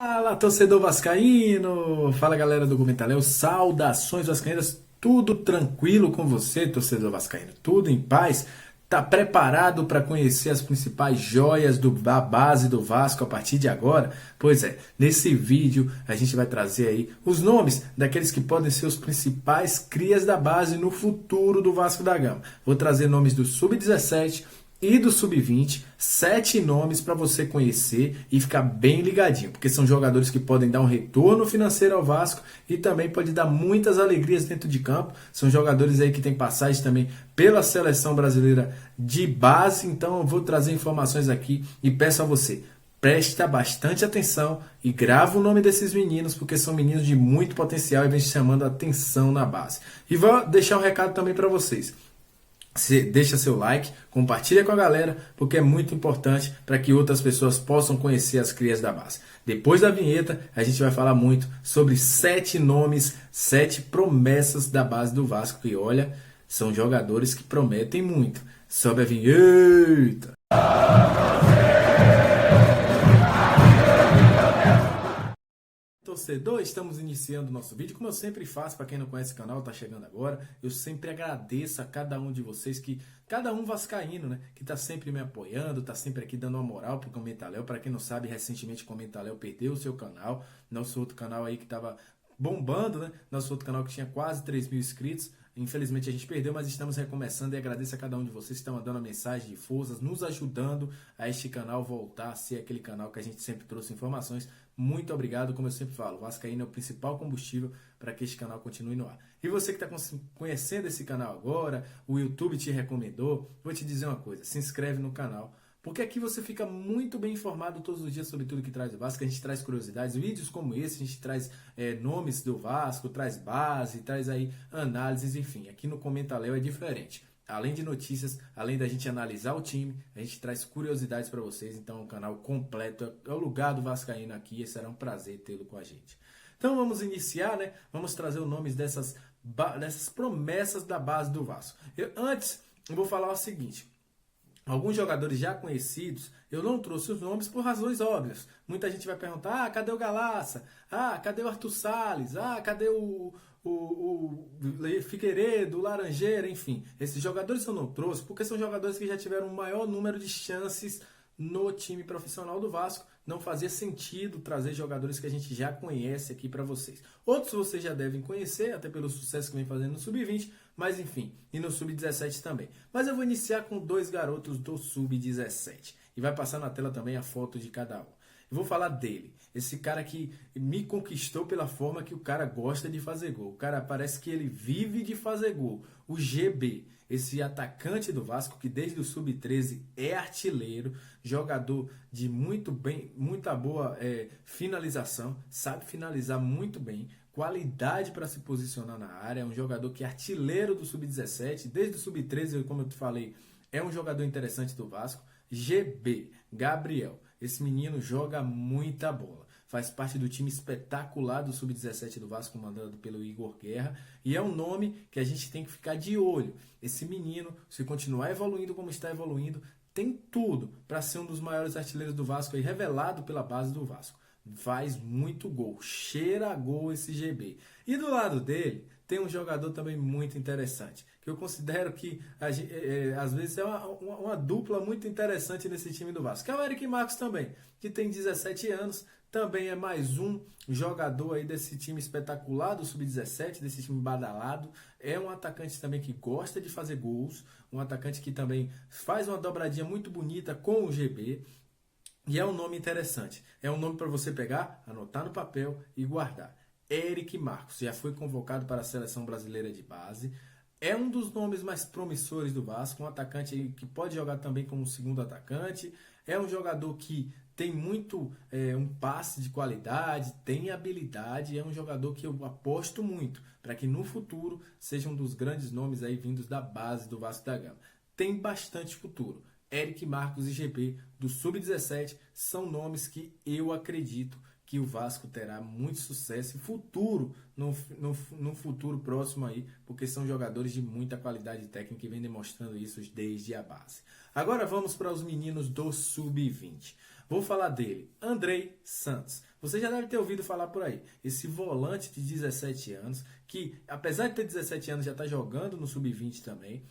Fala, torcedor vascaíno! Fala, galera do Comentário. Saudações vascaínas. Tudo tranquilo com você, torcedor vascaíno? Tudo em paz? Tá preparado para conhecer as principais joias da base do Vasco a partir de agora? Pois é, nesse vídeo a gente vai trazer aí os nomes daqueles que podem ser os principais crias da base no futuro do Vasco da Gama. Vou trazer nomes do Sub-17 e do Sub-20, 7 nomes para você conhecer e ficar bem ligadinho, porque são jogadores que podem dar um retorno financeiro ao Vasco e também pode dar muitas alegrias dentro de campo. São jogadores aí que têm passagem também pela seleção brasileira de base, então eu vou trazer informações aqui e peço a você, presta bastante atenção e grava o nome desses meninos, porque são meninos de muito potencial e vem chamando a atenção na base. E vou deixar um recado também para vocês. Deixa seu like, compartilha com a galera, porque é muito importante para que outras pessoas possam conhecer as crias da base. Depois da vinheta, a gente vai falar muito sobre 7 nomes, 7 promessas da base do Vasco. E olha, são jogadores que prometem muito. Sobe a vinheta! Torcedor, estamos iniciando o nosso vídeo. Como eu sempre faço, para quem não conhece o canal, tá chegando agora, eu sempre agradeço a cada um de vocês, cada um vascaíno, né, que tá sempre me apoiando, tá sempre aqui dando uma moral pro Comentário. Para quem não sabe, recentemente o Comentário perdeu o seu canal, nosso outro canal aí que tava bombando, né, nosso outro canal que tinha quase 3 mil inscritos. Infelizmente a gente perdeu, mas estamos recomeçando e agradeço a cada um de vocês que estão mandando a mensagem de forças, nos ajudando a este canal voltar a ser aquele canal que a gente sempre trouxe informações. Muito obrigado, como eu sempre falo, o Vascaíno é o principal combustível para que este canal continue no ar. E você que está conhecendo esse canal agora, o YouTube te recomendou, vou te dizer uma coisa, se inscreve no canal, porque aqui você fica muito bem informado todos os dias sobre tudo que traz o Vasco. A gente traz curiosidades, vídeos como esse, a gente traz nomes do Vasco, traz base, traz aí análises, enfim. Aqui no Comenta Léo é diferente. Além de notícias, além da gente analisar o time, a gente traz curiosidades para vocês. Então é um canal completo, é o lugar do Vascaíno aqui e será um prazer tê-lo com a gente. Então vamos iniciar, né? Vamos trazer os nomes dessas promessas da base do Vasco. Antes, eu vou falar o seguinte. Alguns jogadores já conhecidos, eu não trouxe os nomes por razões óbvias. Muita gente vai perguntar, cadê o Galaça? Cadê o Arthur Salles? Cadê o Figueiredo, o Laranjeira? Enfim, esses jogadores eu não trouxe porque são jogadores que já tiveram um maior número de chances no time profissional do Vasco. Não fazia sentido trazer jogadores que a gente já conhece aqui para vocês. Outros vocês já devem conhecer, até pelo sucesso que vem fazendo no Sub-20, mas enfim, e no Sub-17 também. Mas eu vou iniciar com 2 garotos do Sub-17. E vai passar na tela também a foto de cada um. Eu vou falar dele, esse cara que me conquistou pela forma que o cara gosta de fazer gol. O cara parece que ele vive de fazer gol. O GB, esse atacante do Vasco que desde o Sub-13 é artilheiro, jogador de muita boa finalização, sabe finalizar muito bem, qualidade para se posicionar na área, é um jogador que é artilheiro do Sub-17, desde o Sub-13, como eu te falei, é um jogador interessante do Vasco. GB, Gabriel, esse menino joga muita bola. Faz parte do time espetacular do Sub-17 do Vasco, comandado pelo Igor Guerra. E é um nome que a gente tem que ficar de olho. Esse menino, se continuar evoluindo como está evoluindo, tem tudo para ser um dos maiores artilheiros do Vasco, aí, revelado pela base do Vasco. Faz muito gol, cheira a gol esse GB. E do lado dele tem um jogador também muito interessante, que eu considero que às vezes é uma dupla muito interessante nesse time do Vasco, que é o Eric Marcos também, que tem 17 anos, também é mais um jogador aí desse time espetacular do Sub-17, desse time badalado. É um atacante também que gosta de fazer gols, um atacante que também faz uma dobradinha muito bonita com o GB. E é um nome interessante. É um nome para você pegar, anotar no papel e guardar. Eric Marcos já foi convocado para a seleção brasileira de base. É um dos nomes mais promissores do Vasco, um atacante que pode jogar também como segundo atacante. É um jogador que tem muito um passe de qualidade, tem habilidade, é um jogador que eu aposto muito para que no futuro seja um dos grandes nomes aí vindos da base do Vasco da Gama. Tem bastante futuro. Eric Marcos e GB do Sub-17 são nomes que eu acredito que o Vasco terá muito sucesso e futuro, no futuro próximo aí, porque são jogadores de muita qualidade técnica e vem demonstrando isso desde a base. Agora vamos para os meninos do Sub-20. Vou falar dele, Andrei Santos. Você já deve ter ouvido falar por aí. Esse volante de 17 anos, que apesar de ter 17 anos já está jogando no Sub-20 também,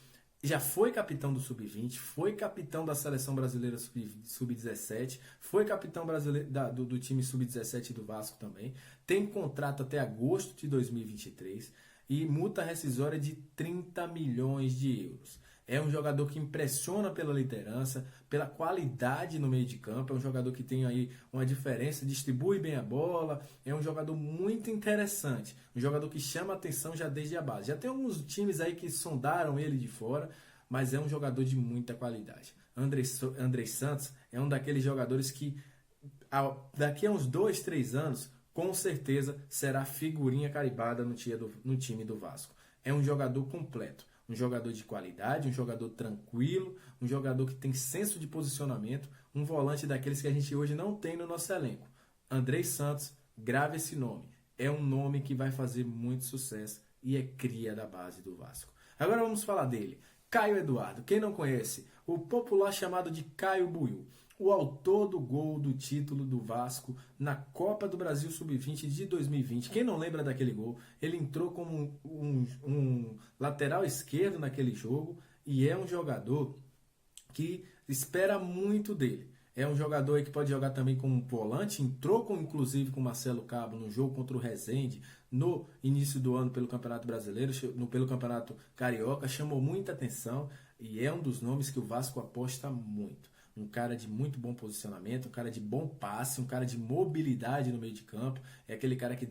já foi capitão do Sub-20, foi capitão da Seleção Brasileira Sub-17, foi capitão brasileiro do time Sub-17 do Vasco também, tem contrato até agosto de 2023 e multa rescisória de 30 milhões de euros. É um jogador que impressiona pela liderança, pela qualidade no meio de campo, é um jogador que tem aí uma diferença, distribui bem a bola, é um jogador muito interessante, um jogador que chama atenção já desde a base. Já tem alguns times aí que sondaram ele de fora, mas é um jogador de muita qualidade. Andrei Santos é um daqueles jogadores que daqui a uns 2, 3 anos, com certeza será figurinha carimbada no time do Vasco. É um jogador completo. Um jogador de qualidade, um jogador tranquilo, um jogador que tem senso de posicionamento, um volante daqueles que a gente hoje não tem no nosso elenco. Andrei Santos, grave esse nome. É um nome que vai fazer muito sucesso e é cria da base do Vasco. Agora vamos falar dele. Caio Eduardo, quem não conhece, o popular chamado de Caio Buiú, o autor do gol do título do Vasco na Copa do Brasil Sub-20 de 2020. Quem não lembra daquele gol? Ele entrou como um lateral esquerdo naquele jogo e é um jogador que espera muito dele. É um jogador que pode jogar também como volante, entrou inclusive com o Marcelo Cabo no jogo contra o Resende no início do ano pelo Campeonato Brasileiro, pelo Campeonato Carioca, chamou muita atenção e é um dos nomes que o Vasco aposta muito. Um cara de muito bom posicionamento, um cara de bom passe, um cara de mobilidade no meio de campo. É aquele cara que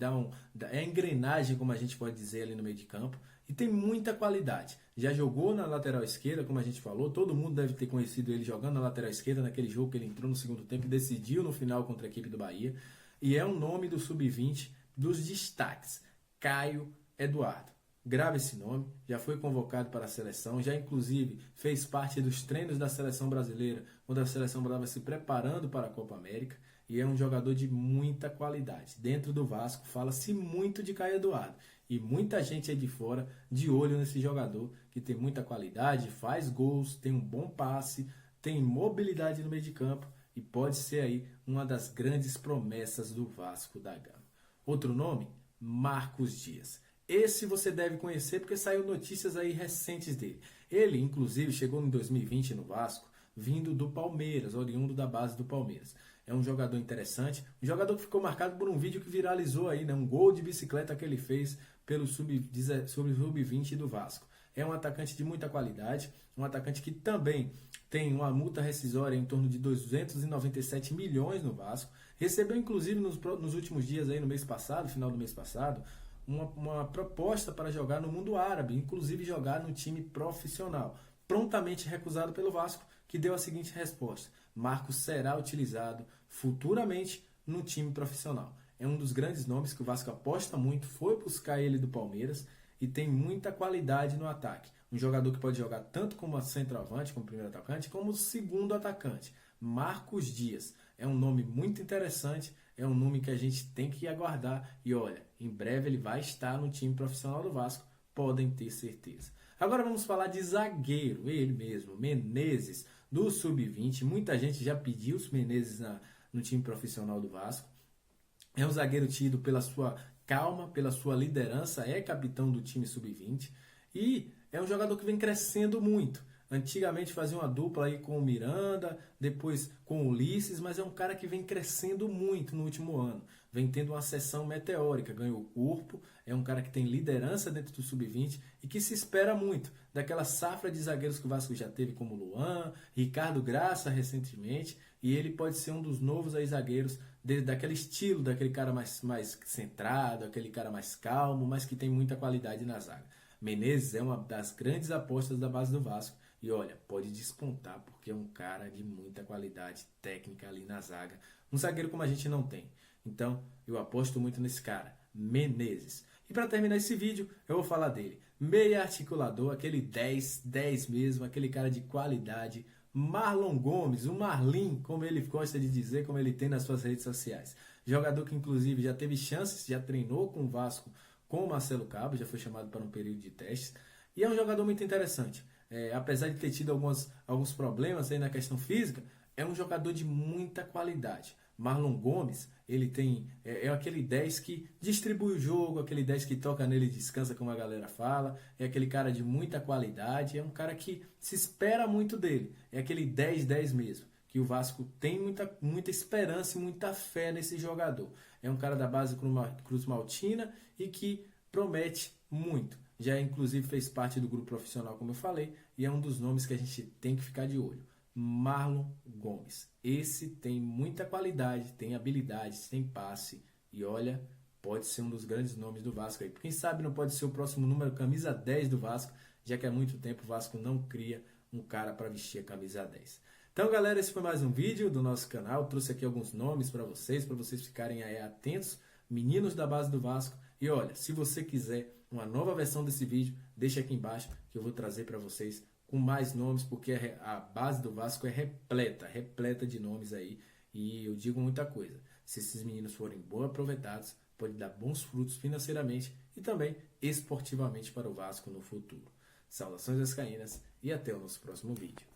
é engrenagem, como a gente pode dizer, ali no meio de campo. E tem muita qualidade. Já jogou na lateral esquerda, como a gente falou. Todo mundo deve ter conhecido ele jogando na lateral esquerda, naquele jogo que ele entrou no segundo tempo e decidiu no final contra a equipe do Bahia. E é um nome do Sub-20 dos destaques. Caio Eduardo. Grave esse nome, já foi convocado para a seleção, já inclusive fez parte dos treinos da seleção brasileira, quando a seleção estava se preparando para a Copa América, e é um jogador de muita qualidade. Dentro do Vasco fala-se muito de Caio Eduardo, e muita gente aí de fora de olho nesse jogador, que tem muita qualidade, faz gols, tem um bom passe, tem mobilidade no meio de campo, e pode ser aí uma das grandes promessas do Vasco da Gama. Outro nome? Marcos Dias. Esse você deve conhecer porque saiu notícias aí recentes dele. Ele, inclusive, chegou em 2020 no Vasco, vindo do Palmeiras, oriundo da base do Palmeiras. É um jogador interessante, um jogador que ficou marcado por um vídeo que viralizou aí, né? Um gol de bicicleta que ele fez pelo Sub-20 do Vasco. É um atacante de muita qualidade, um atacante que também tem uma multa rescisória em torno de 297 milhões no Vasco. Recebeu, inclusive, nos últimos dias, aí no mês passado, final do mês passado, uma proposta para jogar no mundo árabe, inclusive jogar no time profissional. Prontamente recusado pelo Vasco, que deu a seguinte resposta: Marcos será utilizado futuramente no time profissional. É um dos grandes nomes que o Vasco aposta muito, foi buscar ele do Palmeiras e tem muita qualidade no ataque. Um jogador que pode jogar tanto como centroavante, como primeiro atacante, como segundo atacante. Marcos Dias. É um nome muito interessante, é um nome que a gente tem que aguardar. E olha, em breve ele vai estar no time profissional do Vasco, podem ter certeza. Agora vamos falar de zagueiro, ele mesmo, Menezes, do Sub-20. Muita gente já pediu os Menezes no time profissional do Vasco. É um zagueiro tido pela sua calma, pela sua liderança, é capitão do time Sub-20 e é um jogador que vem crescendo muito. Antigamente fazia uma dupla aí com o Miranda, depois com o Ulisses, mas é um cara que vem crescendo muito no último ano. Vem tendo uma ascensão meteórica, ganhou corpo, é um cara que tem liderança dentro do Sub-20 e que se espera muito daquela safra de zagueiros que o Vasco já teve, como Luan, Ricardo Graça recentemente, e ele pode ser um dos novos aí zagueiros daquele estilo, daquele cara mais centrado, aquele cara mais calmo, mas que tem muita qualidade na zaga. Menezes é uma das grandes apostas da base do Vasco. E olha, pode despontar porque é um cara de muita qualidade técnica ali na zaga. Um zagueiro como a gente não tem. Então, eu aposto muito nesse cara, Menezes. E para terminar esse vídeo, eu vou falar dele. Meia articulador, aquele 10 mesmo, aquele cara de qualidade. Marlon Gomes, o Marlin, como ele gosta de dizer, como ele tem nas suas redes sociais. jogador que inclusive já teve chances, já treinou com o Vasco, com o Marcelo Cabo, já foi chamado para um período de testes, e é um jogador muito interessante. Apesar de ter tido alguns problemas aí na questão física, é um jogador de muita qualidade. Marlon Gomes, ele tem aquele 10 que distribui o jogo, aquele 10 que toca nele e descansa, como a galera fala, é aquele cara de muita qualidade, é um cara que se espera muito dele, é aquele 10-10 mesmo, que o Vasco tem muita esperança e muita fé nesse jogador. É um cara da base Cruz Maltina e que promete muito. Já inclusive fez parte do grupo profissional, como eu falei, e é um dos nomes que a gente tem que ficar de olho. Marlon Gomes. Esse tem muita qualidade, tem habilidade, tem passe e olha, pode ser um dos grandes nomes do Vasco aí. Quem sabe não pode ser o próximo número, camisa 10 do Vasco, já que há muito tempo o Vasco não cria um cara para vestir a camisa 10. Então, galera, esse foi mais um vídeo do nosso canal. Trouxe aqui alguns nomes para vocês ficarem aí atentos, meninos da base do Vasco. E olha, se você quiser uma nova versão desse vídeo, deixa aqui embaixo que eu vou trazer para vocês com mais nomes, porque a base do Vasco é repleta de nomes aí. E eu digo muita coisa. Se esses meninos forem bem aproveitados, pode dar bons frutos financeiramente e também esportivamente para o Vasco no futuro. Saudações vascaínas e até o nosso próximo vídeo.